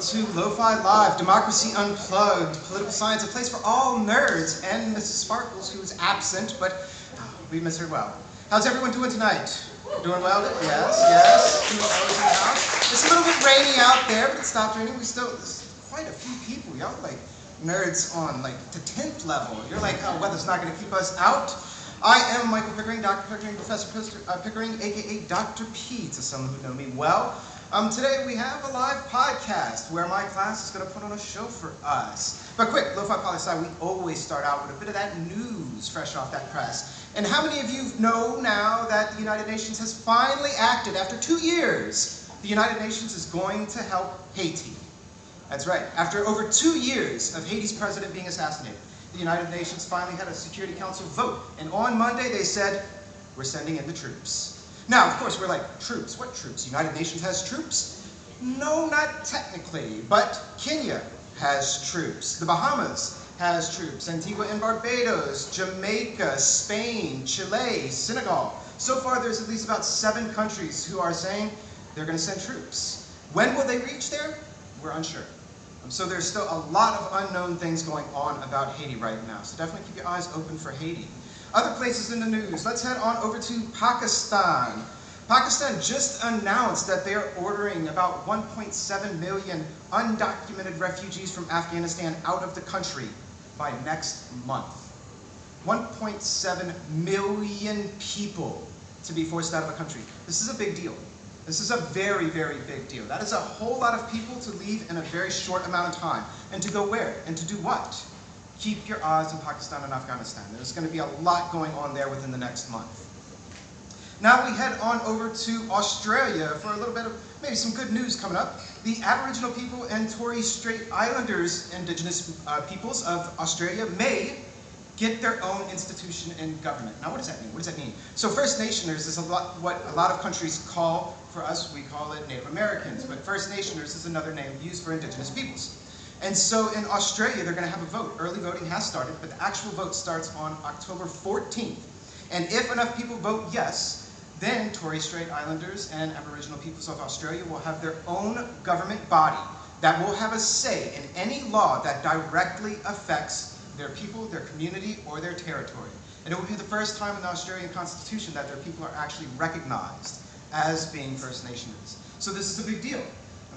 to Lofi-LIVE, Democracy Unplugged, Political Science, a place for all nerds, and Mrs. Sparkles, who is absent, but we miss her well. How's everyone doing tonight? Doing well? Yes, yes. Doing well in the house. It's a little bit rainy out there, but it stopped raining. There's quite a few people. Y'all like nerds on like the 10th level. You're like, oh, weather's not going to keep us out. I am Michael Pickering, Dr. Pickering, Professor Pickering, aka Dr. P, to some who know me well. Today we have a live podcast where my class is going to put on a show for us. But quick, Lofi Poli Sci, we always start out with a bit of that news fresh off that press. And how many of you know now that the United Nations has finally acted after 2 years? The United Nations is going to help Haiti. That's right. After over 2 years of Haiti's president being assassinated, the United Nations finally had a Security Council vote. And on Monday they said, we're sending in the troops. Now, of course, we're like, troops? What troops? United Nations has troops? No, not technically, but Kenya has troops. The Bahamas has troops. Antigua and Barbados, Jamaica, Spain, Chile, Senegal. So far, there's at least about 7 countries who are saying they're going to send troops. When will they reach there? We're unsure. So there's still a lot of unknown things going on about Haiti right now. So definitely keep your eyes open for Haiti. Other places in the news, let's head on over to Pakistan. Pakistan just announced that they are ordering about 1.7 million undocumented refugees from Afghanistan out of the country by next month. 1.7 million people to be forced out of a country. This is a big deal. This is a very, very big deal. That is a whole lot of people to leave in a very short amount of time. And to go where? And to do what? Keep your eyes on Pakistan and Afghanistan. There's going to be a lot going on there within the next month. Now we head on over to Australia for a little bit of maybe some good news coming up. The Aboriginal people and Torres Strait Islanders indigenous peoples of Australia may get their own institution and government. Now what does that mean? What does that mean? So First Nationers is what a lot of countries call, for us we call it Native Americans, but First Nationers is another name used for indigenous peoples. And so in Australia, they're going to have a vote. Early voting has started, but the actual vote starts on October 14th. And if enough people vote yes, then Torres Strait Islanders and Aboriginal peoples of Australia will have their own government body that will have a say in any law that directly affects their people, their community, or their territory. And it will be the first time in the Australian Constitution that their people are actually recognized as being First Nationers. So this is a big deal.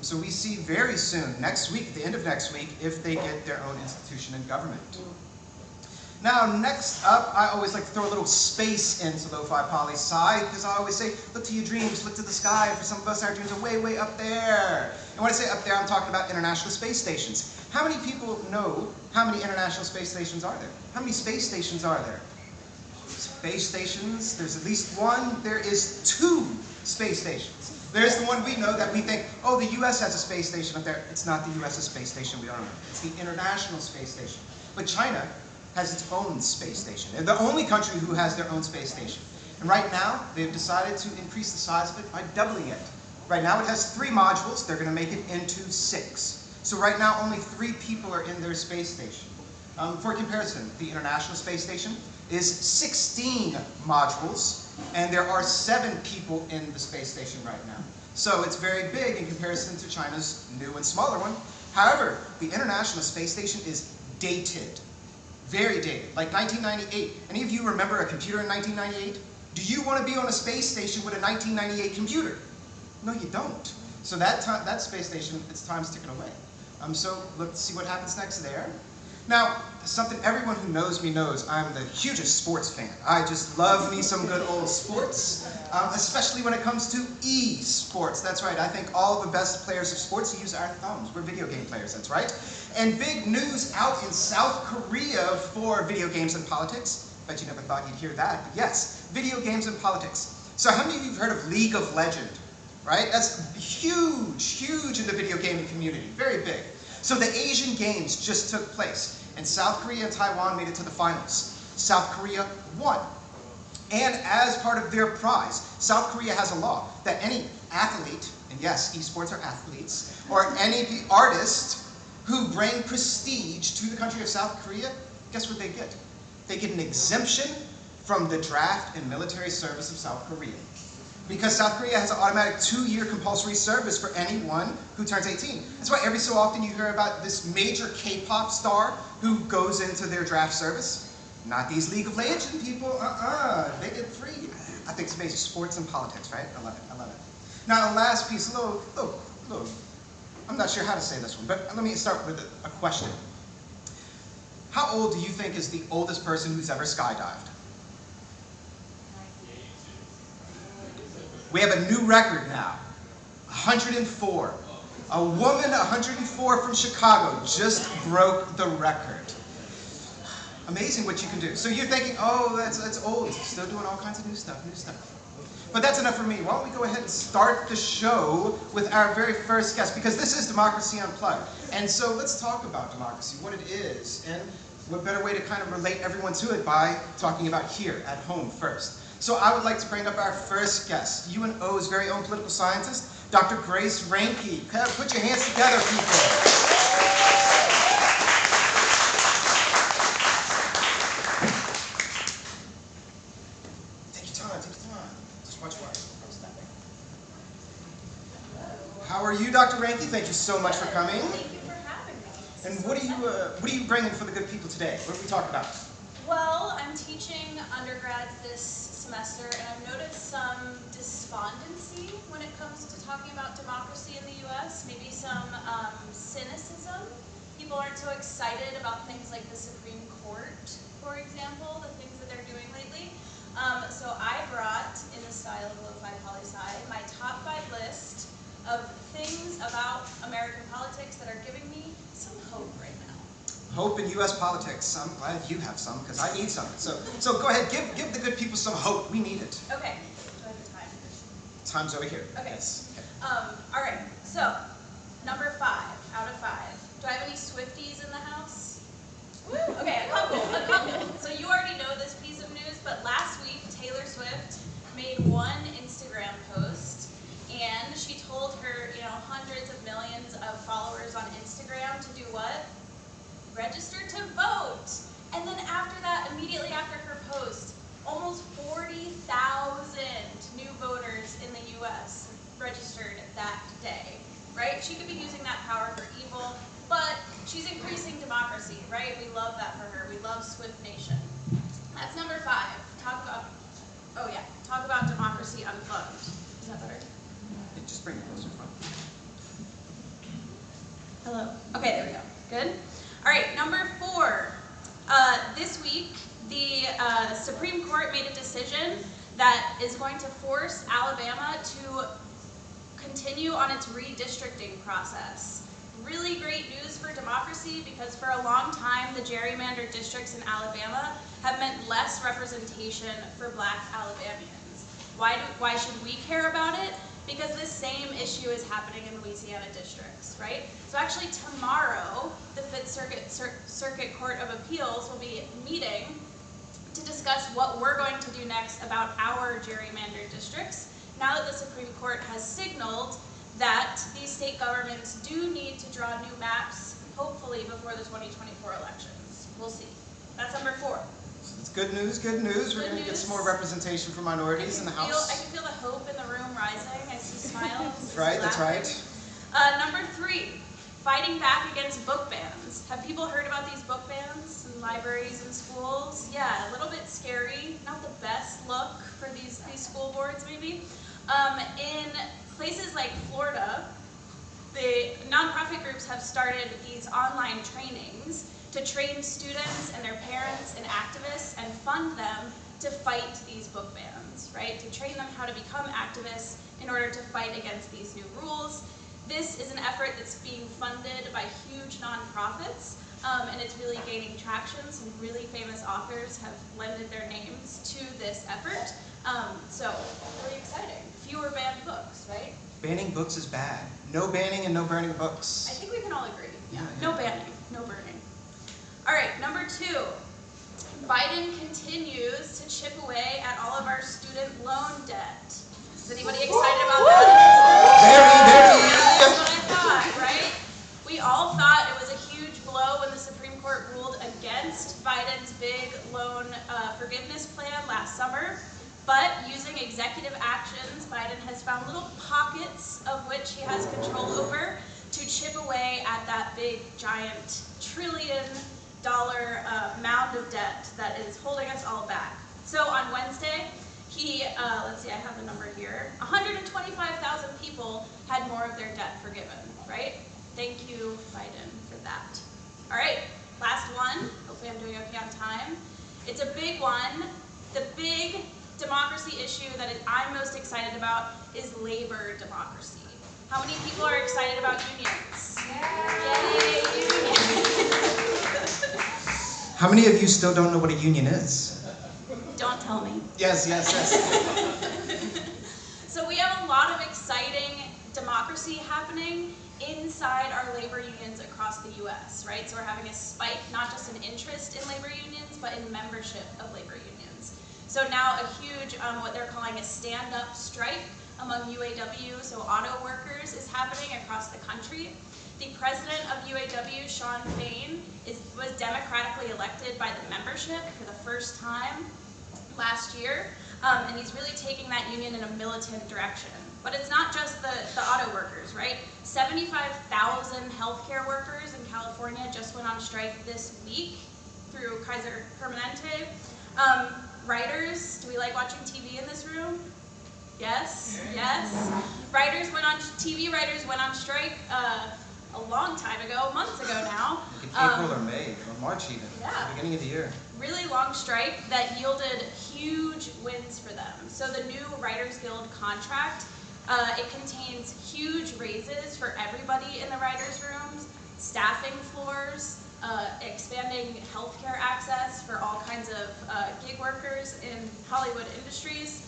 So we see very soon, next week, the end of next week, if they get their own institution and government. Now, next up, I always like to throw a little space into Lofi Poli Sci, because I always say, look to your dreams, look to the sky. For some of us, our dreams are way, way up there. And when I say up there, I'm talking about international space stations. How many people know how many international space stations are there? How many space stations are there? Space stations, there's at least one. There is 2 space stations. There's the one we know that we think, oh, the US has a space station up there. It's not the US's space station, we don't know. It's the International Space Station. But China has its own space station. They're the only country who has their own space station. And right now, they've decided to increase the size of it by doubling it. Right now it has 3 modules. They're going to make it into 6. So right now, only 3 people are in their space station. For comparison, the International Space Station is 16 modules, and there are 7 people in the space station right now. So it's very big in comparison to China's new and smaller one. However, the International Space Station is dated, very dated, like 1998. Any of you remember a computer in 1998? Do you want to be on a space station with a 1998 computer? No, you don't. So that space station, its time's ticking away. So let's see what happens next there. Now, something everyone who knows me knows, I'm the hugest sports fan. I just love me some good old sports, especially when it comes to e-sports. That's right, I think all the best players of sports use our thumbs. We're video game players, that's right. And big news out in South Korea for video games and politics. Bet you never thought you'd hear that, but yes, video games and politics. So how many of you have heard of League of Legends, right? That's huge, huge in the video gaming community, very big. So the Asian Games just took place, and South Korea and Taiwan made it to the finals. South Korea won. And as part of their prize, South Korea has a law that any athlete, and yes, esports are athletes, or any artist who bring prestige to the country of South Korea, guess what they get? They get an exemption from the draft and military service of South Korea. Because South Korea has an automatic 2-year compulsory service for anyone who turns 18. That's why every so often you hear about this major K-pop star who goes into their draft service. Not these League of Legends people, they get free. I think it's major sports and politics, right? I love it, I love it. Now, the last piece, a little, I'm not sure how to say this one, but let me start with a question. How old do you think is the oldest person who's ever skydived? We have a new record now, 104. A woman, 104 from Chicago, just broke the record. Amazing what you can do. So you're thinking, oh, that's old. Still doing all kinds of new stuff. But that's enough for me. Why don't we go ahead and start the show with our very first guest, because this is Democracy Unplugged. And so let's talk about democracy, what it is, and what better way to kind of relate everyone to it by talking about here at home first. So I would like to bring up our first guest, UNO's very own political scientist, Dr. Grace Reinke. Put your hands together, people. Take your time. Just watch where I'm stepping. How are you, Dr. Reinke? Thank you so much for coming. Thank you for having me. And what are you bringing for the good people today? What are we talking about? Well, I'm teaching undergrads this semester, and I've noticed some despondency when it comes to talking about democracy in the U.S., maybe some cynicism. People aren't so excited about things like the Supreme Court, for example, the things that they're doing lately. So I brought, in the style of Lofi Poli Sci, my top 5 list of things about American politics that are giving me some hope right now. Hope in U.S. politics. I'm glad you have some, because I need some. So go ahead, give the good people some hope. We need it. Okay. Do I have the time? Time's over here. Okay. Yes. Okay. All right. So, number 5 out of 5. Do I have any Swifties in the house? Woo! Okay, a couple. So you already know this piece of news, but last week Taylor Swift made one Instagram post, and she told her, hundreds of millions of followers on Instagram to do what? Register to vote. And then after that, immediately after her post, almost 40,000 new voters in the U.S. registered that day, right? She could be using that power for evil, but she's increasing democracy, right? We love that for her. We love Swift Nation. That's number 5. Talk about democracy unplugged. Is that better? Yeah, just bring it closer. Hello. Okay, there we go. Good. All right, number 4. This week, the Supreme Court made a decision that is going to force Alabama to continue on its redistricting process. Really great news for democracy, because for a long time, the gerrymandered districts in Alabama have meant less representation for Black Alabamians. Why should we care about it? Because this same issue is happening in Louisiana districts, right? So actually tomorrow, the Fifth Circuit Court of Appeals will be meeting to discuss what we're going to do next about our gerrymandered districts, now that the Supreme Court has signaled that these state governments do need to draw new maps, hopefully before the 2024 elections. We'll see. That's number 4. It's good news, good news. We're going to get some more representation for minorities in the House. I can feel the hope in the room rising. I see smiles. That's right, that's right. Number 3, fighting back against book bans. Have people heard about these book bans in libraries and schools? Yeah, a little bit scary. Not the best look for these school boards, maybe. In places like Florida, the nonprofit groups have started these online trainings to train students and their parents and activists and fund them to fight these book bans, right? To train them how to become activists in order to fight against these new rules. This is an effort that's being funded by huge nonprofits, and it's really gaining traction. Some really famous authors have lended their names to this effort. So, really exciting. Fewer banned books, right? Banning books is bad. No banning and no burning of books. I think we can all agree. Yeah. No banning, no burning. All right, number 2. Biden continues to chip away at all of our student loan debt. Is anybody excited about that? Very. That's what I thought, right? We all thought it was a huge blow when the Supreme Court ruled against Biden's big loan forgiveness plan last summer. But using executive actions, Biden has found little pockets of which he has control over to chip away at that big, giant, trillion-dollar mound of debt that is holding us all back. So on Wednesday, he, let's see, I have the number here, 125,000 people had more of their debt forgiven, right? Thank you, Biden, for that. All right, last one. Hopefully I'm doing okay on time. It's a big one. The big democracy issue that I'm most excited about is labor democracy. How many people are excited about unions? Yay, unions! How many of you still don't know what a union is? Don't tell me. Yes, yes, yes. So we have a lot of exciting democracy happening inside our labor unions across the US, right? So we're having a spike, not just in interest in labor unions, but in membership of labor unions. So now a huge, what they're calling a stand-up strike among UAW, so auto workers, is happening across the country. The president of UAW, Shawn Fain, was democratically elected by the membership for the first time last year, and he's really taking that union in a militant direction. But it's not just the auto workers, right? 75,000 healthcare workers in California just went on strike this week through Kaiser Permanente. Writers, do we like watching TV in this room? Yes, yes. TV writers went on strike a long time ago, months ago now. Like in April or May, or March even, yeah. Beginning of the year. Really long strike that yielded huge wins for them. So the new Writers Guild contract, it contains huge raises for everybody in the writers' rooms, staffing floors, expanding healthcare access for all kinds of gig workers in Hollywood industries.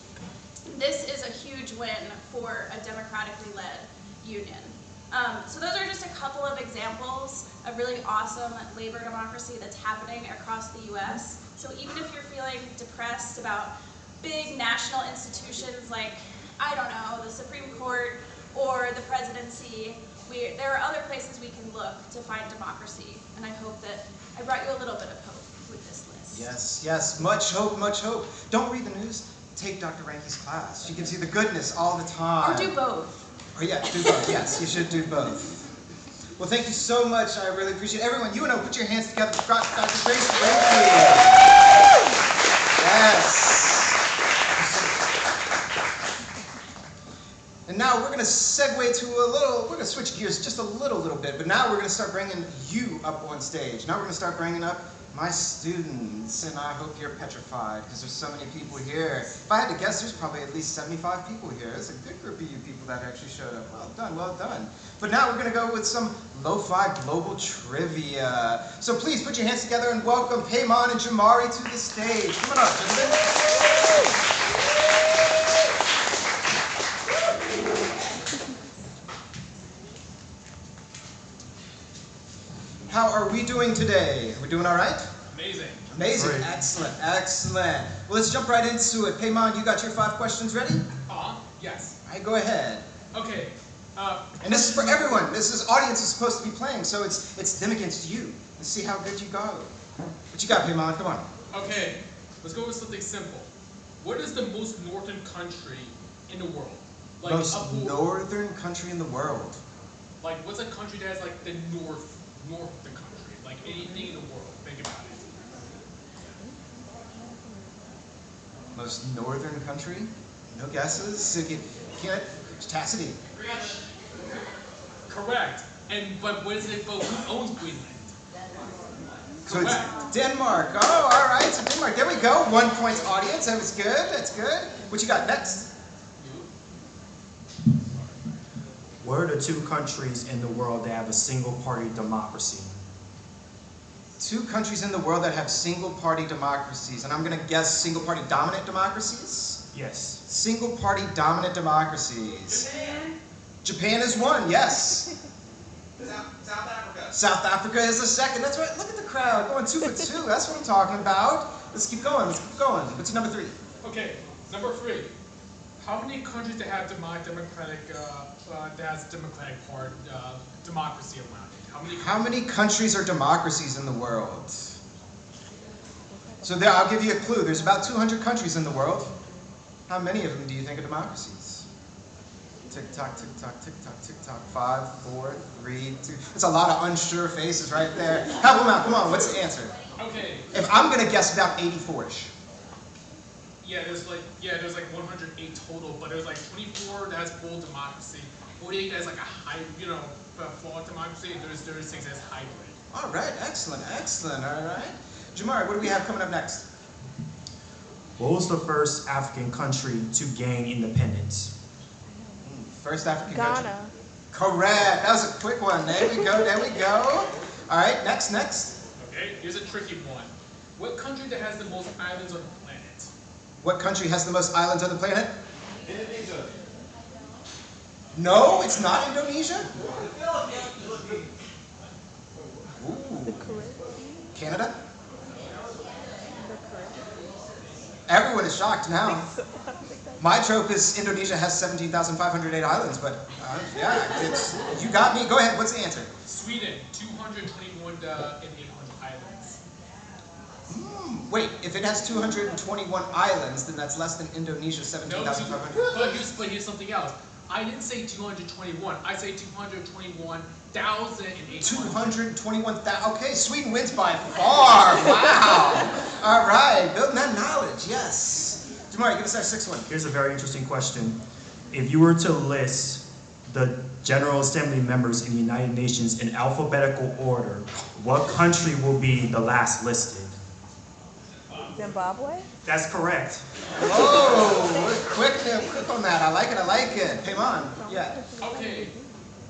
This is a huge win for a democratically led union. So those are just a couple of examples of really awesome labor democracy that's happening across the US. So even if you're feeling depressed about big national institutions like, I don't know, the Supreme Court or the presidency, there are other places we can look to find democracy. And I hope that I brought you a little bit of hope with this list. Yes, yes, much hope, much hope. Don't read the news, take Dr. Reinke's class. She gives you the goodness all the time. Or do both. Or yeah, do both, yes, you should do both. Well, thank you so much, I really appreciate it. Everyone, UNO, put your hands together for Dr. Grace Reinke. Yes. And now we're going to segue to we're going to switch gears just a little bit, but now we're going to start bringing you up on stage. Now we're going to start bringing up my students, and I hope you're petrified because there's so many people here. If I had to guess, there's probably at least 75 people here. It's a good group of you people that actually showed up. Well done, well done. But now we're going to go with some Lo-Fi global trivia. So please put your hands together and welcome Paymon and Jamyre to the stage. Come on up, gentlemen. How are we doing today? Are we doing all right? Amazing. Amazing. Great. Excellent. Excellent. Well, let's jump right into it. Paymon, you got your 5 questions ready? Yes. All right, go ahead. Okay. And this is for everyone. This is audience is supposed to be playing, so it's them against you. Let's see how good you go. What you got, Paymon? Come on. Okay. Let's go with something simple. What is the most northern country in the world? Like Most northern country in the world. Like, what's a country that has like the north of the country? Like anything in the world. Think about it. Most northern country? No guesses? So Chasity. Correct. But what is it? But who owns Greenland? So it's Denmark. Oh, all right. So Denmark. There we go. 1 point audience. That was good. That's good. What you got next? What are the 2 countries in the world that have a single-party democracy? 2 countries in the world that have single-party democracies, and I'm going to guess single-party dominant democracies? Yes. Single-party dominant democracies. Japan? Japan is 1, yes. South Africa. South Africa is the 2nd. That's right. Look at the crowd going 2 for 2. That's what I'm talking about. Let's keep going. Let's keep going. What's number 3? Okay. Number 3. How many countries that have democratic democracy around it? How many countries are democracies in the world? So there, I'll give you a clue. There's about 200 countries in the world. How many of them do you think are democracies? Tick tock, tick tock, tick tock, tick tock. 5, 4, 3, 2. It's a lot of unsure faces right there. Help them out. Come on. What's the answer? Okay. If I'm gonna guess about 84ish. Yeah, there's like 108 total, but there's like 24 that has full democracy, 48 that's like a high, flawed democracy, and there's 36 that's hybrid. All right. Excellent. Excellent. All right. Jamyre, what do we have coming up next? What was the first African country to gain independence? First African country. Ghana. Correct. That was a quick one. There we go. There we go. All right. Next. Okay, here's a tricky one. What country that has the most islands on the planet? What country has the most islands on the planet? Indonesia. No, it's not Indonesia. Ooh. The Caribbean. Canada? The Caribbean. Everyone is shocked now. My trope is Indonesia has 17,508 islands, but yeah, you got me. Go ahead. What's the answer? Sweden, 221 and 800 islands. Wait, if it has 221 islands, then that's less than Indonesia's 17,500. But here's something else. I didn't say 221. I say 221,800. 221,000. Okay, Sweden wins by far. Wow. All right, building that knowledge. Yes. Jamyre, give us our 6th one. Here's a very interesting question. If you were to list the General Assembly members in the United Nations in alphabetical order, what country will be the last listed? Zimbabwe. That's correct. Oh, quick on that. I like it. Paymon. Yeah. Okay,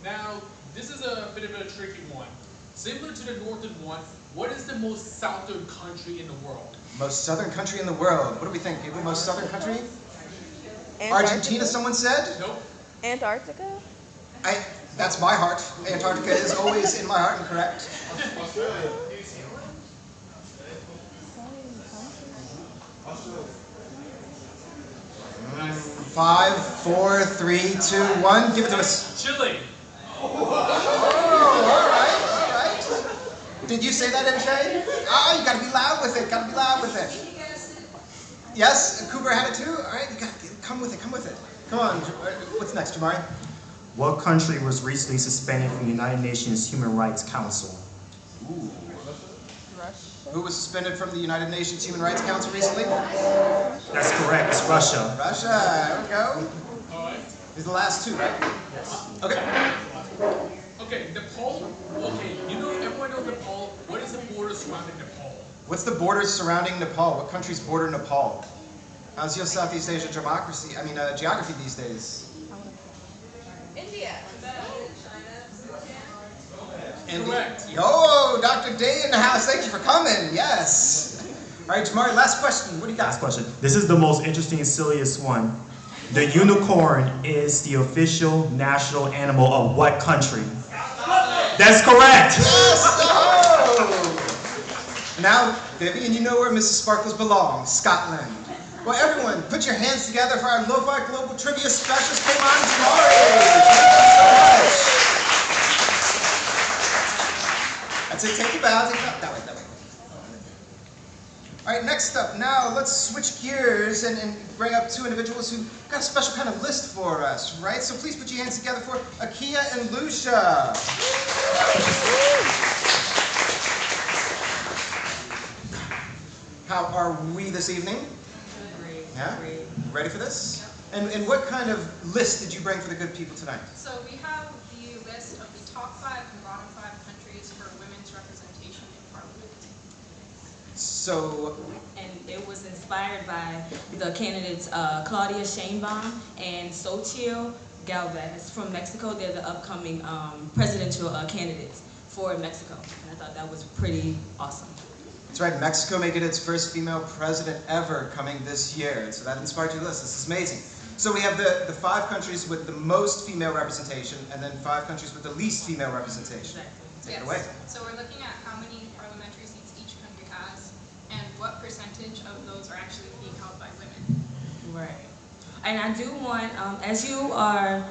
now this is a bit of a tricky one. Similar to the northern one, what is the most southern country in the world? Most southern country in the world. What do we think, people? Most southern country? Antarctica? Argentina, someone said? Nope. Antarctica. That's my heart. Antarctica is always in my heart and correct. 5, 4, 3, 2, 1. Give it to us. Chile. Oh, all right. Did you say that, MJ? Oh, you gotta be loud with it. Yes, Cooper had it too. All right, you gotta come with it. Come on. What's next, Jamyre? What country was recently suspended from the United Nations Human Rights Council? Ooh. Russia. Who was suspended from the United Nations Human Rights Council recently? That's correct. It's Russia. Russia. There we go. All right. These are the last 2, right? Yes. Okay. Okay, Nepal. Okay, everyone knows Nepal. What is the border surrounding Nepal? What's the borders surrounding Nepal? What countries border Nepal? How's your Southeast Asia geography these days? India. Correct. Yo, Dr. Day in the house. Thank you for coming. Yes. All right, Jamyre, last question. What do you got? Last question. This is the most interesting and silliest one. The unicorn is the official national animal of what country? That's correct. Yes. Oh. Now, Vivian, you know where Mrs. Sparkles belongs. Scotland. Well, everyone, put your hands together for our Lo-Fi Global Trivia Specialist, Paymon and Jamyre. Thank you so much. That's it. Take your bow. That way. All right, next up, now let's switch gears and bring up 2 individuals who got a special kind of list for us, right? So please put your hands together for Akia and Lucia. How are we this evening? Great. Yeah? Great. Ready for this? And what kind of list did you bring for the good people tonight? So we have the list of the top 5 and bottom 5 countries for women's representation in Parliament. So, And it was inspired by the candidates Claudia Sheinbaum and Xochitl Galvez from Mexico. They're the upcoming presidential candidates for Mexico. And I thought that was pretty awesome. that's right, Mexico may get its first female president ever coming this year. So that inspired your list. This is amazing. So we have the 5 countries with the most female representation, and then 5 countries with the least female representation. Exactly. Take it away. So we're looking at how many parliamentary seats each country has and what percentage of those are actually being held by women. Right. And I do want, as you are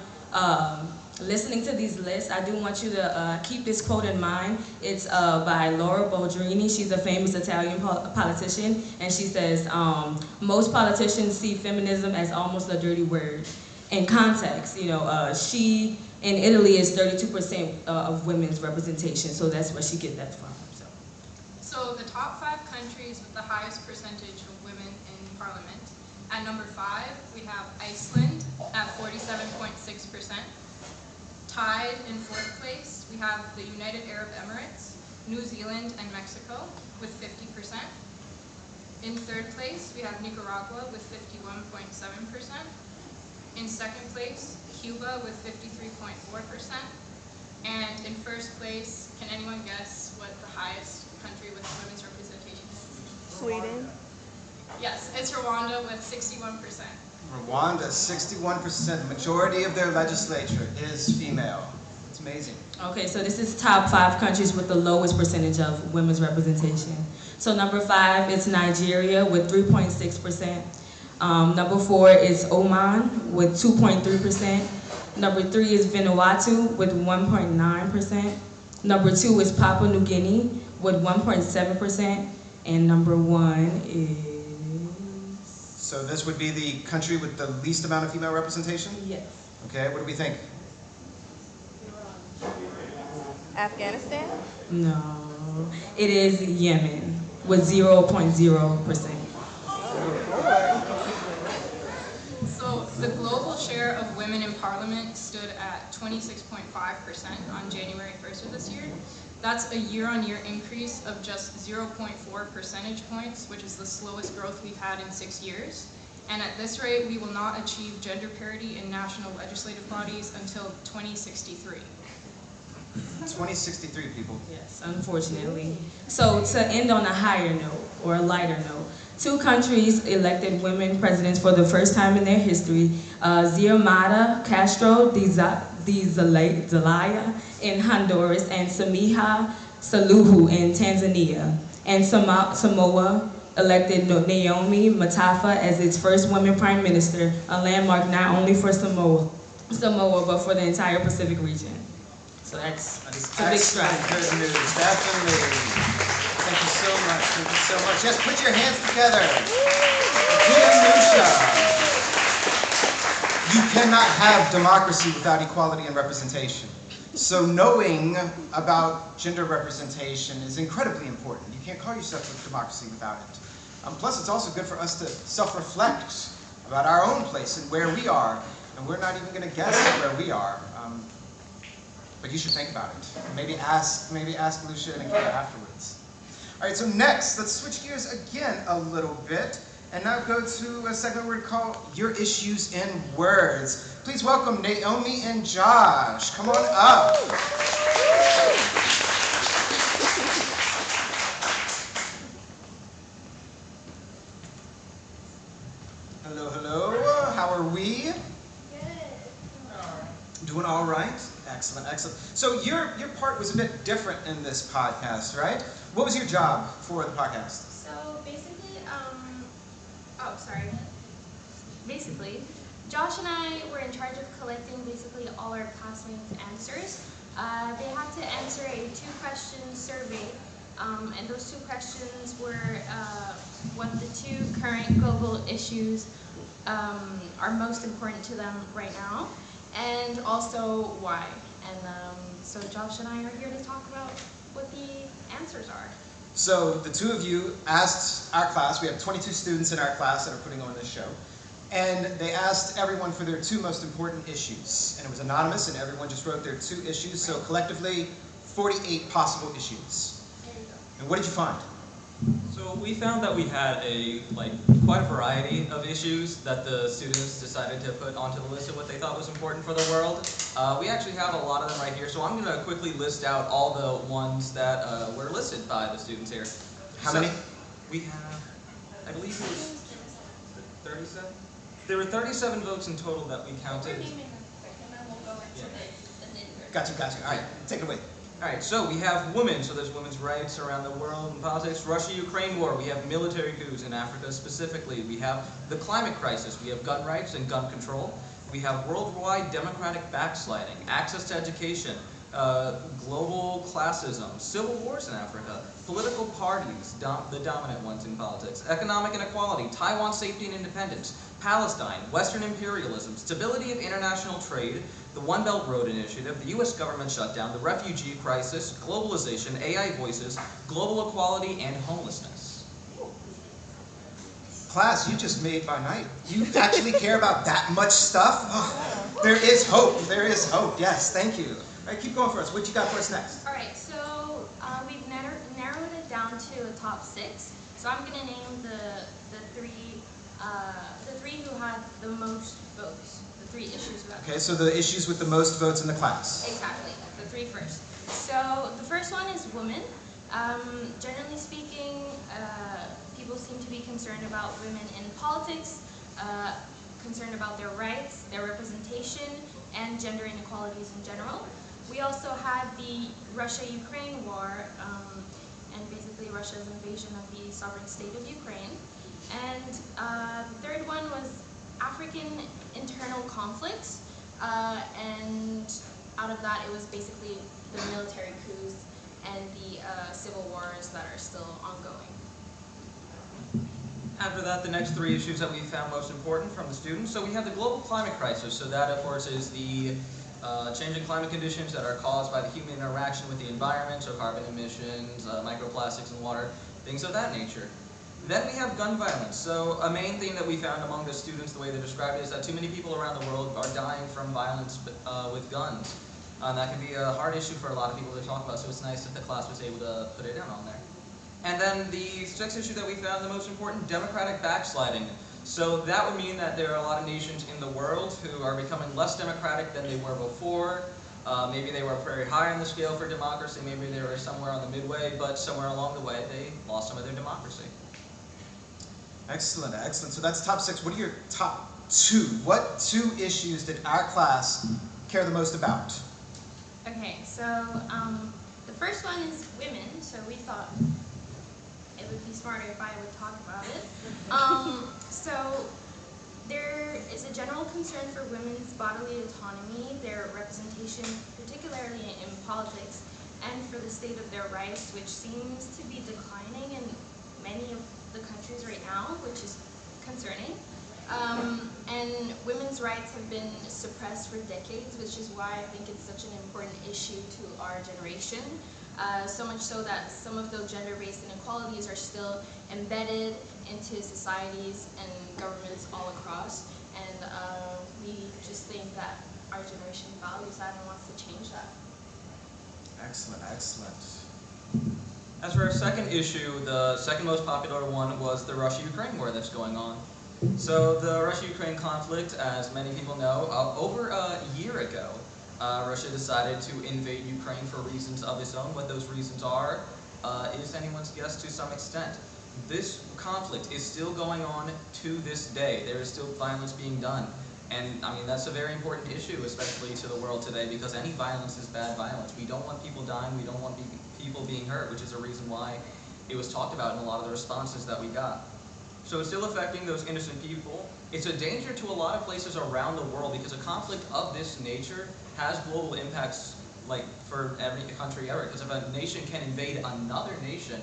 listening to these lists, I do want you to keep this quote in mind. It's by Laura Boldrini. She's a famous Italian politician, and she says, most politicians see feminism as almost a dirty word. In context, she in Italy is 32% of women's representation, so that's where she gets that from. So the top 5 countries with the highest percentage of women in parliament. At number 5, we have Iceland at 47.6%. Tied in 4th place, we have the United Arab Emirates, New Zealand, and Mexico with 50%. In 3rd place, we have Nicaragua with 51.7%. In 2nd place, Cuba with 53.4%. And in 1st place, can anyone guess what the highest country with women's representation is? Sweden. Yes, it's Rwanda with 61%. Rwanda, 61%. The majority of their legislature is female. It's amazing. Okay, so this is top 5 countries with the lowest percentage of women's representation. So number 5 is Nigeria with 3.6%. Number 4 is Oman with 2.3%. Number 3 is Vanuatu with 1.9%. Number 2 is Papua New Guinea with 1.7%. And number 1 is... So this would be the country with the least amount of female representation? Yes. Okay, what do we think? Afghanistan? No, it is Yemen with 0.0%. So the global share of women in parliament stood at 26.5% on January 1st of this year. That's a year-on-year increase of just 0.4 percentage points, which is the slowest growth we've had in 6 years. And at this rate, we will not achieve gender parity in national legislative bodies until 2063. 2063 people. Yes, unfortunately. So to end on a higher note, or a lighter note, 2 countries elected women presidents for the first time in their history. Xiomara Castro de Zelaya in Honduras and Samia Suluhu in Tanzania. And Samoa elected Naomie Mataafa as its first woman prime minister, a landmark not only for Samoa, but for the entire Pacific region. So that's a big stride. Good news, definitely. Thank you so much. Thank you so much. Yes, put your hands together. Dear Lucia, you cannot have democracy without equality and representation. So knowing about gender representation is incredibly important. You can't call yourself a democracy without it. Plus, it's also good for us to self-reflect about our own place and where we are. And we're not even going to guess where we are. But you should think about it. Maybe ask Lucia and Akia afterwards. All right, so next, let's switch gears again a little bit, and now go to a segment we're going to call Your Issues in Words. Please welcome Naomie and Josh. Come on up. Hello, hello. How are we? Good. Doing all right? Excellent, excellent. So your part was a bit different in this podcast, right? What was your job for the podcast? So basically, Basically, Josh and I were in charge of collecting basically all our classmates' answers. They had to answer a 2-question survey, and those 2 questions were what the 2 current global issues are most important to them right now, and also why. And so Josh and I are here to talk about what the answers are. So the 2 of you asked our class, we have 22 students in our class that are putting on this show, and they asked everyone for their 2 most important issues. And it was anonymous, and everyone just wrote their 2 issues, so collectively 48 possible issues. And what did you find? So we found that we had quite a variety of issues that the students decided to put onto the list of what they thought was important for the world. We actually have a lot of them right here, so I'm going to quickly list out all the ones that were listed by the students here. How many? We have, I believe it was 37? There were 37 votes in total that we counted. Gotcha. All right, take it away. All right, so we have women, so there's women's rights around the world in politics. Russia-Ukraine war, we have military coups in Africa specifically. We have the climate crisis, we have gun rights and gun control. We have worldwide democratic backsliding, access to education, global classism, civil wars in Africa, political parties, the dominant ones in politics, economic inequality, Taiwan's safety and independence, Palestine, Western imperialism, stability of international trade, the One Belt Road Initiative, the US government shutdown, the refugee crisis, globalization, AI voices, global equality, and homelessness. Class, you just made my night. You actually care about that much stuff? Oh, there is hope. There is hope. Yes, thank you. All right, keep going for us. What you got for us next? All right, so we've narrowed it down to a top 6. So I'm going to name the three who had the most votes. The 3 issues who had. Okay, so the issues with the most votes in the class. Exactly, the 3 first. So the first one is women. Generally speaking, people seem to be concerned about women in politics, concerned about their rights, their representation, and gender inequalities in general. We also had the Russia-Ukraine war, and basically Russia's invasion of the sovereign state of Ukraine. And the third one was African internal conflicts, and out of that it was basically the military coups and the civil wars that are still ongoing. After that, the next 3 issues that we found most important from the students. So we have the global climate crisis. So that, of course, is the changing climate conditions that are caused by the human interaction with the environment, so carbon emissions, microplastics in water, things of that nature. Then we have gun violence. So a main thing that we found among the students, the way they described it, is that too many people around the world are dying from violence with guns. And that can be a hard issue for a lot of people to talk about, so it's nice that the class was able to put it in on there. And then the 6th issue that we found the most important, democratic backsliding. So that would mean that there are a lot of nations in the world who are becoming less democratic than they were before. Maybe they were very high on the scale for democracy, maybe they were somewhere on the midway, but somewhere along the way they lost some of their democracy. Excellent, excellent. So that's top 6. What are your top 2? What 2 issues did our class care the most about? Okay, so the first one is women, so we thought it would be smarter if I would talk about it. So there is a general concern for women's bodily autonomy, their representation, particularly in politics, and for the state of their rights, which seems to be declining in many of the countries right now, which is concerning. And women's rights have been suppressed for decades, which is why I think it's such an important issue to our generation. So much so that some of those gender-based inequalities are still embedded into societies and governments all across. And we just think that our generation values that and wants to change that. Excellent, excellent. As for our 2nd issue, the 2nd most popular one was the Russia-Ukraine war that's going on. So the Russia-Ukraine conflict, as many people know, over a year ago, Russia decided to invade Ukraine for reasons of its own. What those reasons are is anyone's guess to some extent. This conflict is still going on to this day. There is still violence being done. And I mean, that's a very important issue, especially to the world today, because any violence is bad violence. We don't want people dying, we don't want people being hurt, which is a reason why it was talked about in a lot of the responses that we got. So it's still affecting those innocent people. It's a danger to a lot of places around the world because a conflict of this nature has global impacts, like for every country ever. Because if a nation can invade another nation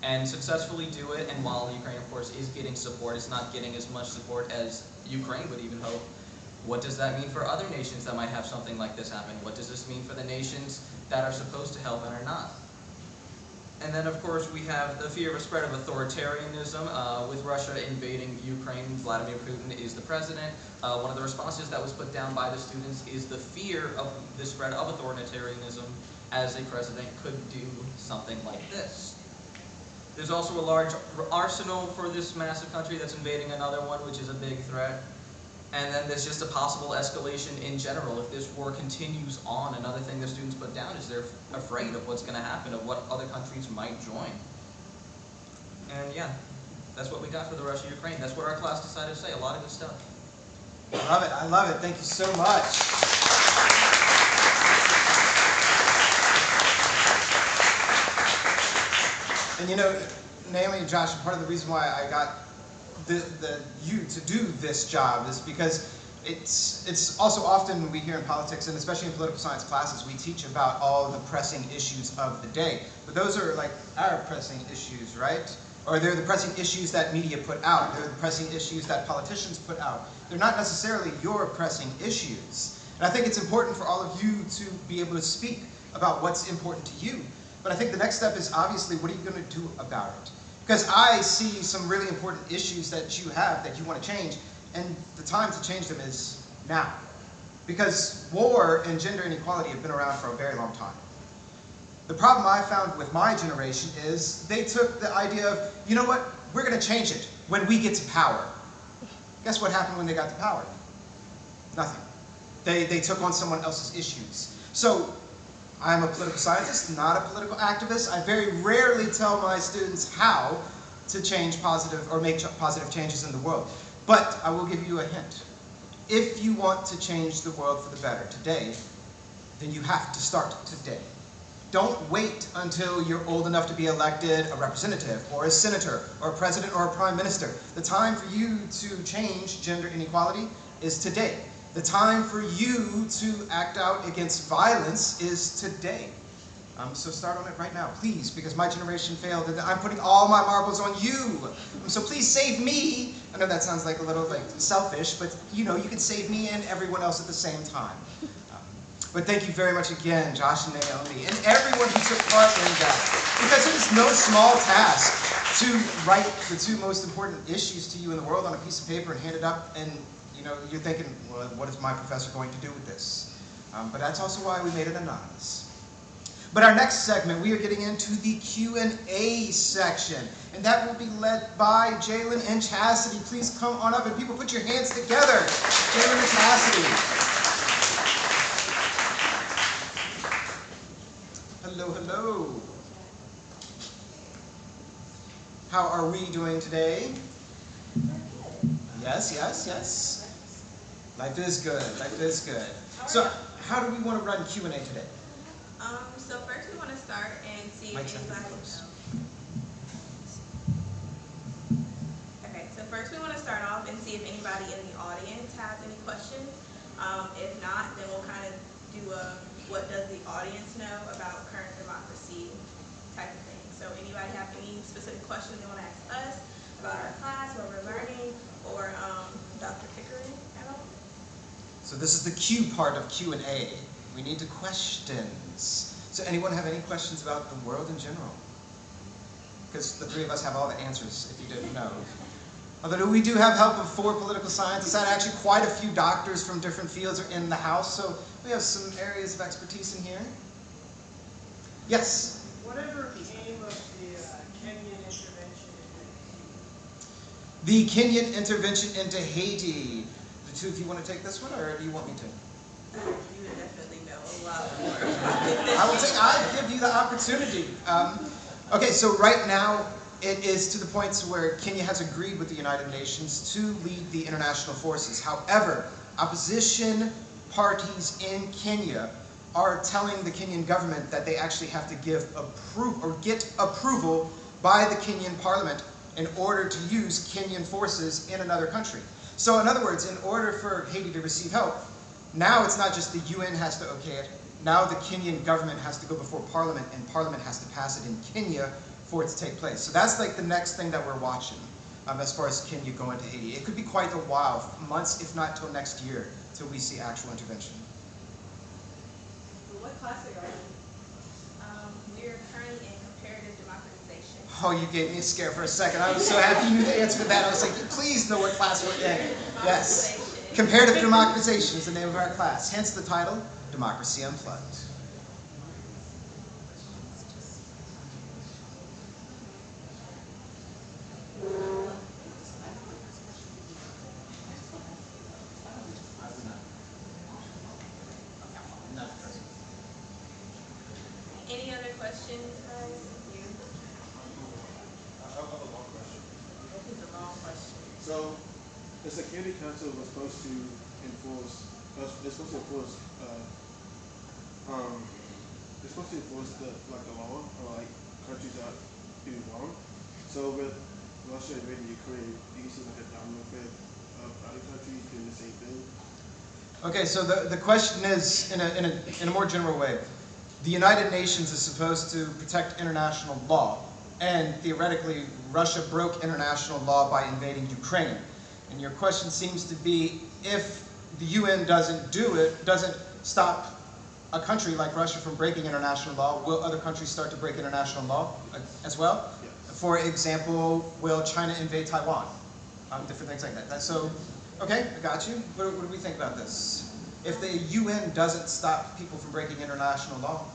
and successfully do it, and while Ukraine, of course, is getting support, it's not getting as much support as Ukraine would even hope. What does that mean for other nations that might have something like this happen? What does this mean for the nations that are supposed to help and are not? And then, of course, we have the fear of a spread of authoritarianism. With Russia invading Ukraine, Vladimir Putin is the president. One of the responses that was put down by the students is the fear of the spread of authoritarianism, as a president could do something like this. There's also a large arsenal for this massive country that's invading another one, which is a big threat. And then there's just a possible escalation in general. If this war continues on, another thing the students put down is they're afraid of what's going to happen, of what other countries might join. And yeah, that's what we got for the Russia-Ukraine. That's what our class decided to say. A lot of good stuff. I love it. I love it. Thank you so much. And you know, Naomie and Josh, part of the reason why I got you to do this job is because It's also often we hear in politics, and especially in political science classes, we teach about all the pressing issues of the day. But those are like our pressing issues, right? Or they're the pressing issues that media put out. They're the pressing issues that politicians put out. They're not necessarily your pressing issues. And I think it's important for all of you to be able to speak about what's important to you. But I think the next step is obviously, what are you going to do about it? Because I see some really important issues that you have that you want to change, and the time to change them is now. Because war and gender inequality have been around for a very long time. The problem I found with my generation is they took the idea of, you know what, we're going to change it when we get to power. Guess what happened when they got to power? Nothing. They took on someone else's issues. So I'm a political scientist, not a political activist. I very rarely tell my students how to change positive or make positive changes in the world. But I will give you a hint. If you want to change the world for the better today, then you have to start today. Don't wait until you're old enough to be elected a representative or a senator or a president or a prime minister. The time for you to change gender inequality is today. The time for you to act out against violence is today. So start on it right now, please, because my generation failed and I'm putting all my marbles on you. So please save me. I know that sounds like a little selfish, but you know, you can save me and everyone else at the same time. But thank you very much again, Josh and Naomie, and everyone who took part in that. Because it is no small task to write the two most important issues to you in the world on a piece of paper and hand it up, and you know, you're thinking, well, what is my professor going to do with this? But that's also why we made it anonymous. But our next segment, we are getting into the Q&A section, and that will be led by Jaylin and Chasity. Please come on up, and people put your hands together. Jaylin and Chasity. Hello, hello. How are we doing today? Yes, yes, yes. Life is good. Life is good. So, how do we want to run Q&A today? So first we want to start and see if anybody. Okay, so first we want to start off and see if anybody in the audience has any questions. If not, then we'll kind of do a what does the audience know about current democracy type of thing. So anybody have any specific questions they want to ask us about our class, what we're learning, or Dr. Pickering at all? So this is the Q part of Q&A. We need the questions. So anyone have any questions about the world in general? Because the three of us have all the answers, if you didn't know. Although we do have help of 4 political scientists, and actually quite a few doctors from different fields are in the house, so we have some areas of expertise in here. Yes? Whatever became of the Kenyan intervention in Haiti? The Kenyan intervention into Haiti. The two of you want to take this one, or do you want me to? You would definitely know a lot more. I'll give you the opportunity. Okay, so right now, it is to the point where Kenya has agreed with the United Nations to lead the international forces. However, opposition parties in Kenya are telling the Kenyan government that they actually have to get approval by the Kenyan parliament in order to use Kenyan forces in another country. So in other words, in order for Haiti to receive help, now it's not just the UN has to okay it, now the Kenyan government has to go before parliament, and parliament has to pass it in Kenya for it to take place. So that's like the next thing that we're watching as far as Kenya going to Haiti. It could be quite a while, months if not till next year, till we see actual intervention. What class are you in? We're currently in comparative democratization. Oh, you gave me a scare for a second. I was so happy you knew the answer to that. I was like, please know what class we're in. Yes. Comparative democratization is the name of our class, hence the title, Democracy Unplugged. Any other questions, guys? I have a long question. It's a long question. So, the Security Council was supposed to enforce. They're supposed to enforce. They're supposed to enforce the law, or like countries that do wrong. So with Russia invading Ukraine, do you see like a domino effect of other countries doing the same thing? Okay, so the question is, in a more general way, the United Nations is supposed to protect international law, and theoretically, Russia broke international law by invading Ukraine. And your question seems to be, if the UN doesn't do it, doesn't stop a country like Russia from breaking international law, will other countries start to break international law as well? Yes. For example, will China invade Taiwan? Different things like that. So, okay, I got you. What do we think about this? If the UN doesn't stop people from breaking international law,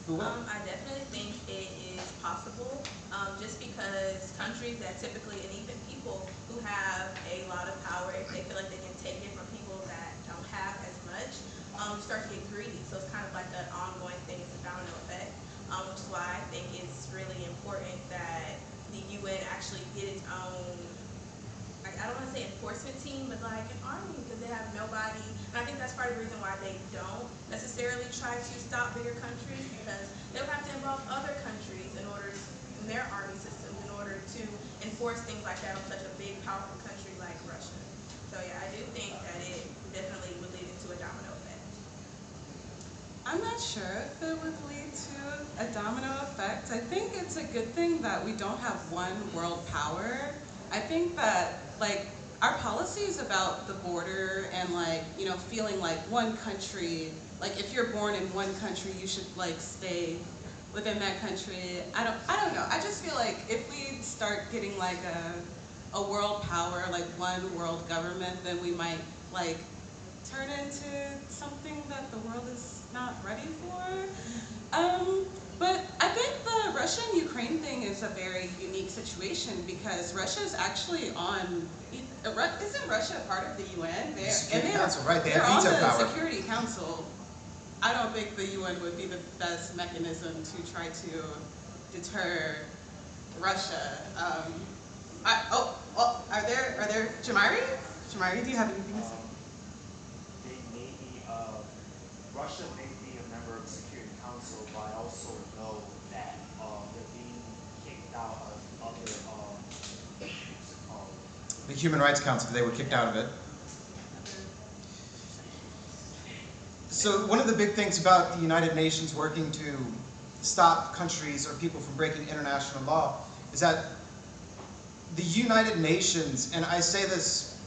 who will? I definitely think it is possible, just because countries that typically, and even people who have a lot of power, if they feel like they can take it from people that don't have as much, start to get greedy. So it's kind of like an ongoing thing, it's a domino effect, which is why I think it's really important that the UN actually get its own, I don't want to say enforcement team, but like an army, because they have nobody. And I think that's part of the reason why they don't necessarily try to stop bigger countries, because they'll have to involve other countries in their army systems in order to enforce things like that on such a big, powerful country like Russia. So yeah, I do think that it definitely would lead into a domino effect. I'm not sure if it would lead to a domino effect. I think it's a good thing that we don't have one world power. I think that, like, our policies about the border and, like, you know, feeling like one country, like if you're born in one country, you should like stay within that country. I don't know. I just feel like if we start getting like a world power, like one world government, then we might like turn into something that the world is not ready for. But I think the Russia-Ukraine thing is a very unique situation because Russia is actually on, isn't Russia part of the UN? Security Council, right? They have veto They're on the power. Security Council. I don't think the UN would be the best mechanism to try to deter Russia. Are there, Jamyre? Jamyre, do you have anything to say? Russia may be a member of the Security Council, but I also know that they're being kicked out of other, what's it called? The Human Rights Council, they were kicked out of it. So one of the big things about the United Nations working to stop countries or people from breaking international law is that the United Nations, and I say this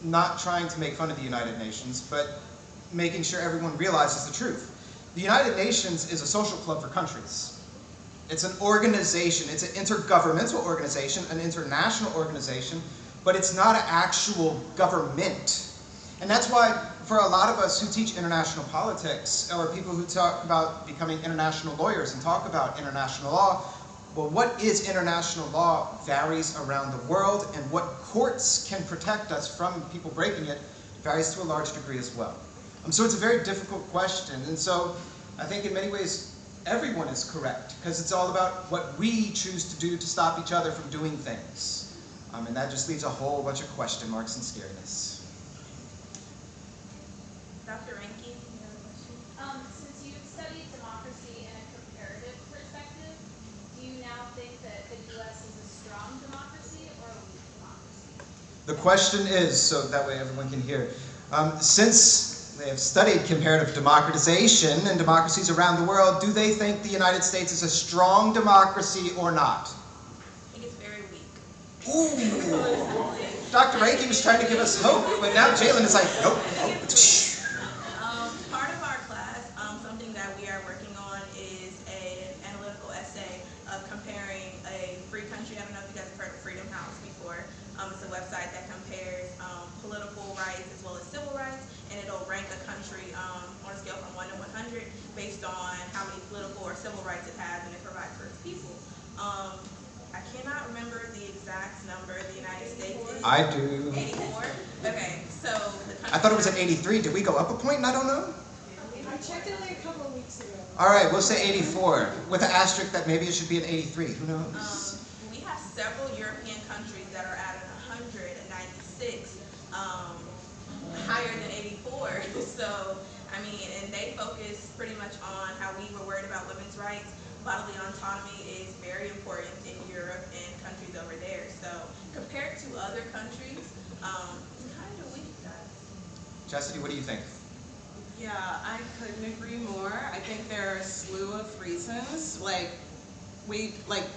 not trying to make fun of the United Nations, but making sure everyone realizes the truth. The United Nations is a social club for countries. It's an organization, it's an intergovernmental organization, an international organization, but it's not an actual government. And that's why for a lot of us who teach international politics, or people who talk about becoming international lawyers and talk about international law, well, what is international law varies around the world, and what courts can protect us from people breaking it varies to a large degree as well. So it's a very difficult question, and so I think in many ways everyone is correct, because it's all about what we choose to do to stop each other from doing things. And that just leaves a whole bunch of question marks and scariness. Dr. Reinke, you have a question? Since you've studied democracy in a comparative perspective, do you now think that the U.S. is a strong democracy or a weak democracy? The question is, so that way everyone can hear, since they have studied comparative democratization and democracies around the world, do they think the United States is a strong democracy or not? I think it's very weak. Ooh. Dr. Reinke was trying to give us hope, but now Jaylin is like, nope. Part of our class, something that we are working on is an analytical essay of comparing a free country. I don't know if you guys have heard of Freedom House before. It's a website that compares political rights as well as civil rights, and it'll rank a country on a scale from 1 to 100 based on how many political or civil rights it has and it provides for its people. I cannot remember the exact number the United States is. I do. 84? Okay, so the country... I thought it was at 83. Did we go up a point and I don't know? I checked it like a couple of weeks ago. All right, we'll say 84, with an asterisk that maybe it should be an 83. Who knows? We have several European countries that are at 196, higher than 84. So, I mean, and they focus pretty much on how we were worried about women's rights. Bodily autonomy is very important in Europe and countries over there. So, compared to other countries, it's kind of weak, guys. Chastity, what do you think? Yeah, I couldn't agree more. I think there are a slew of reasons,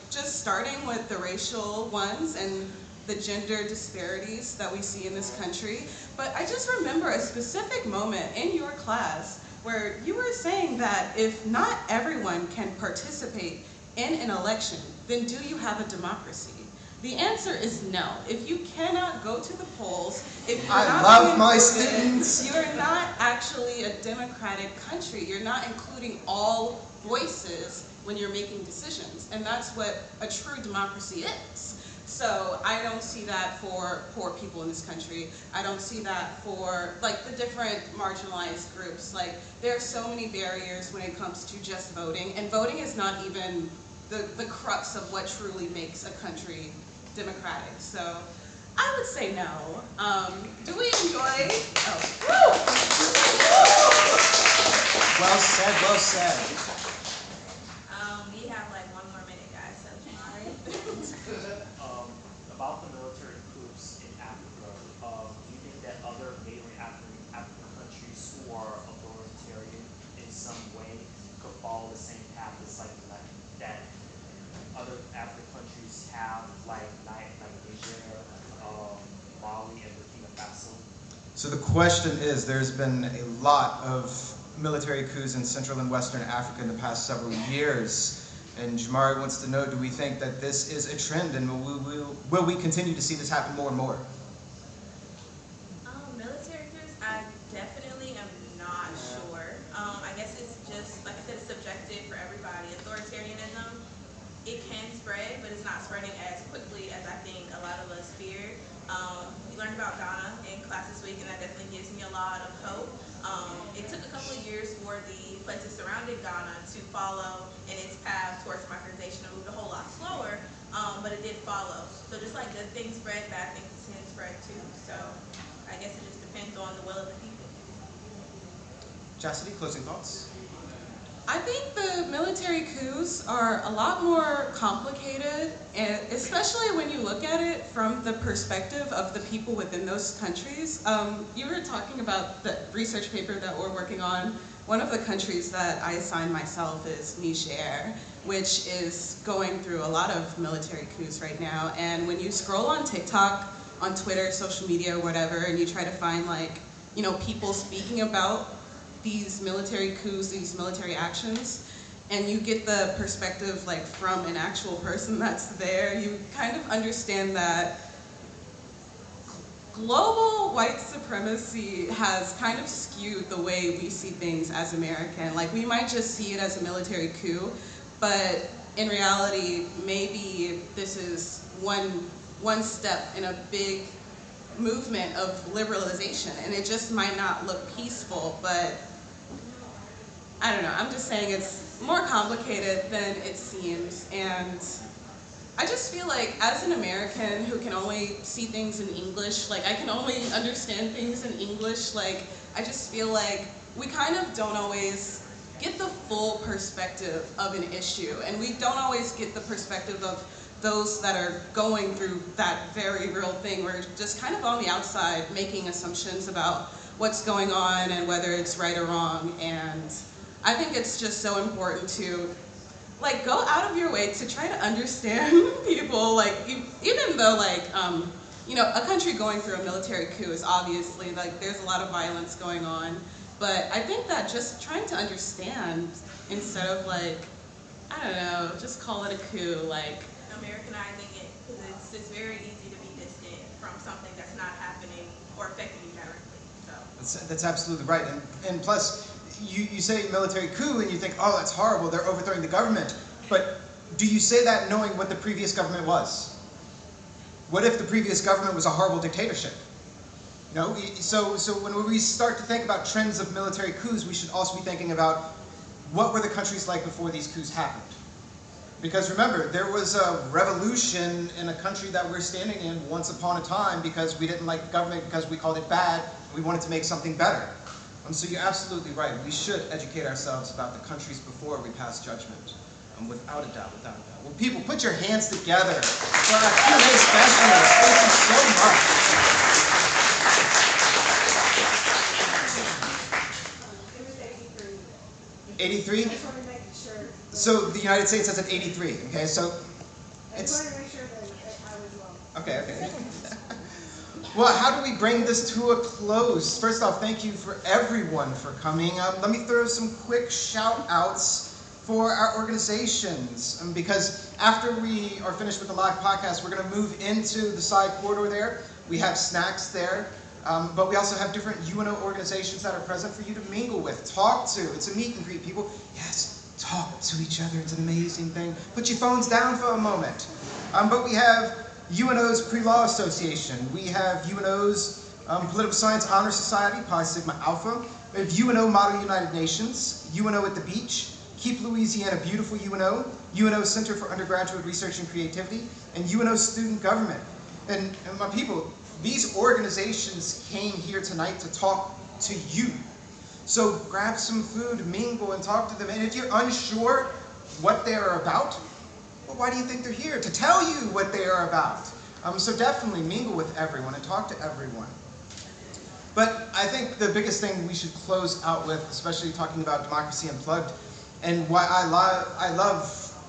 just starting with the racial ones and the gender disparities that we see in this country. But I just remember a specific moment in your class where you were saying that if not everyone can participate in an election, then do you have a democracy? The answer is no. If you cannot go to the polls, if you're I not love being my voted, students. you're not actually a democratic country. You're not including all voices when you're making decisions. And that's what a true democracy is. So I don't see that for poor people in this country. I don't see that for the different marginalized groups. There are so many barriers when it comes to just voting, and voting is not even the crux of what truly makes a country democratic. So I would say no. Do we enjoy? Oh. Well said, well said. We have 1 more minute, guys, so Jamyre. About the military coups in Africa, do you think that other neighboring African countries who are authoritarian in some way could follow the same path as that other African countries have, like Niger, Mali, and Burkina Faso? So the question is, there's been a lot of military coups in Central and Western Africa in the past several years. And Jamyre wants to know, do we think that this is a trend, and will we continue to see this happen more and more? Military coups, I definitely am not sure. I guess it's just, like I said, it's subjective for everybody. Authoritarianism, it can spread, but it's not spreading as quickly as I think a lot of us feared. We learned about Ghana in class this week, and that definitely gives me a lot of hope. It took a couple of years for the places surrounding Ghana to follow in its path towards democratization and moved a whole lot slower, but it did follow. So just like good things spread, bad things can spread too. So I guess it just depends on the will of the people. Chastity, closing thoughts? I think the military coups are a lot more complicated, and especially when you look at it from the perspective of the people within those countries. You were talking about the research paper that we're working on. One of the countries that I assigned myself is Niger, which is going through a lot of military coups right now. And when you scroll on TikTok, on Twitter, social media, whatever, and you try to find people speaking about these military coups, these military actions, and you get the perspective from an actual person that's there, you kind of understand that global white supremacy has kind of skewed the way we see things as American. We might just see it as a military coup, but in reality, maybe this is one step in a big movement of liberalization, and it just might not look peaceful, but I don't know, I'm just saying it's more complicated than it seems. And I just feel as an American who can only see things in English, I can only understand things in English, I just feel we kind of don't always get the full perspective of an issue, and we don't always get the perspective of those that are going through that very real thing. We're just kind of on the outside making assumptions about what's going on and whether it's right or wrong. And I think it's just so important to go out of your way to try to understand people, even though a country going through a military coup is obviously there's a lot of violence going on, but I think that just trying to understand instead of I don't know, just call it a coup, Americanizing it, because it's very easy to be distant from something that's not happening or affecting you directly. So That's absolutely right, and plus, you say military coup and you think, oh, that's horrible, they're overthrowing the government. But do you say that knowing what the previous government was? What if the previous government was a horrible dictatorship? So when we start to think about trends of military coups, we should also be thinking about what were the countries like before these coups happened. Because remember, there was a revolution in a country that we're standing in once upon a time because we didn't like the government, because we called it bad, and we wanted to make something better. So you're absolutely right. We should educate ourselves about the countries before we pass judgment. Without a doubt, without a doubt. Well, people, put your hands together for our Q&A specialist. Thank you so much. 83? I just want to make sure. So the United States has an 83, okay? So I just it's... want to make sure that I was wrong. Okay. Well, how do we bring this to a close? First off, thank you for everyone for coming. Let me throw some quick shout-outs for our organizations, because after we are finished with the live podcast, we're going to move into the side corridor there. We have snacks there, but we also have different UNO organizations that are present for you to mingle with, talk to. It's a meet and greet, people. Yes, talk to each other. It's an amazing thing. Put your phones down for a moment. But we have UNO's Pre-Law Association. We have UNO's Political Science Honor Society, Pi Sigma Alpha. We have UNO Model United Nations, UNO at the Beach, Keep Louisiana Beautiful UNO, UNO Center for Undergraduate Research and Creativity, and UNO Student Government. And my people, these organizations came here tonight to talk to you. So grab some food, mingle, and talk to them. And if you're unsure what they are about, well, why do you think they're here? To tell you what they are about. So definitely mingle with everyone and talk to everyone. But I think the biggest thing we should close out with, especially talking about Democracy Unplugged, and why I love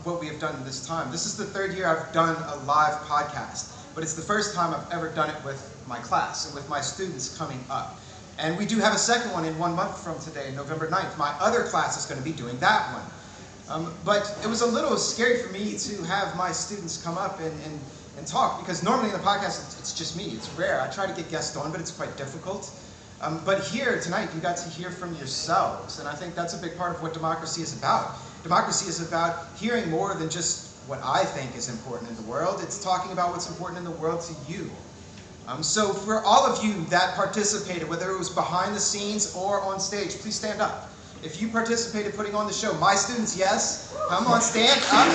what we have done this time. This is the third year I've done a live podcast, but it's the first time I've ever done it with my class and with my students coming up. And we do have a second one in 1 month from today, November 9th. My other class is going to be doing that one. But it was a little scary for me to have my students come up and talk, because normally in the podcast it's just me. It's rare. I try to get guests on, but it's quite difficult. But here tonight you got to hear from yourselves, and I think that's a big part of what democracy is about. Democracy is about hearing more than just what I think is important in the world. It's talking about what's important in the world to you. So for all of you that participated, whether it was behind the scenes or on stage, please stand up. If you participated putting on the show, my students, yes, come on, stand up.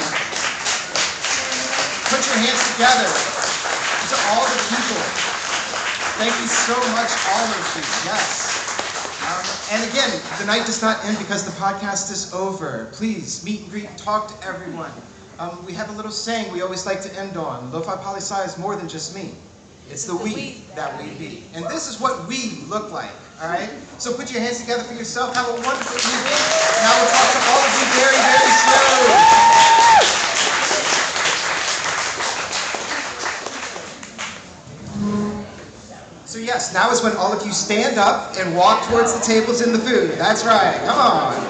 Put your hands together. To all the people. Thank you so much, all of you, yes. And again, the night does not end because the podcast is over. Please, meet and greet, talk to everyone. We have a little saying we always like to end on. Lofi Poli Sci is more than just me. It's the we that we be. And this is what we look like, all right? So put your hands together for yourself. Have a wonderful evening. And I will talk to all of you very, very soon. So yes, now is when all of you stand up and walk towards the tables and the food. That's right. Come on.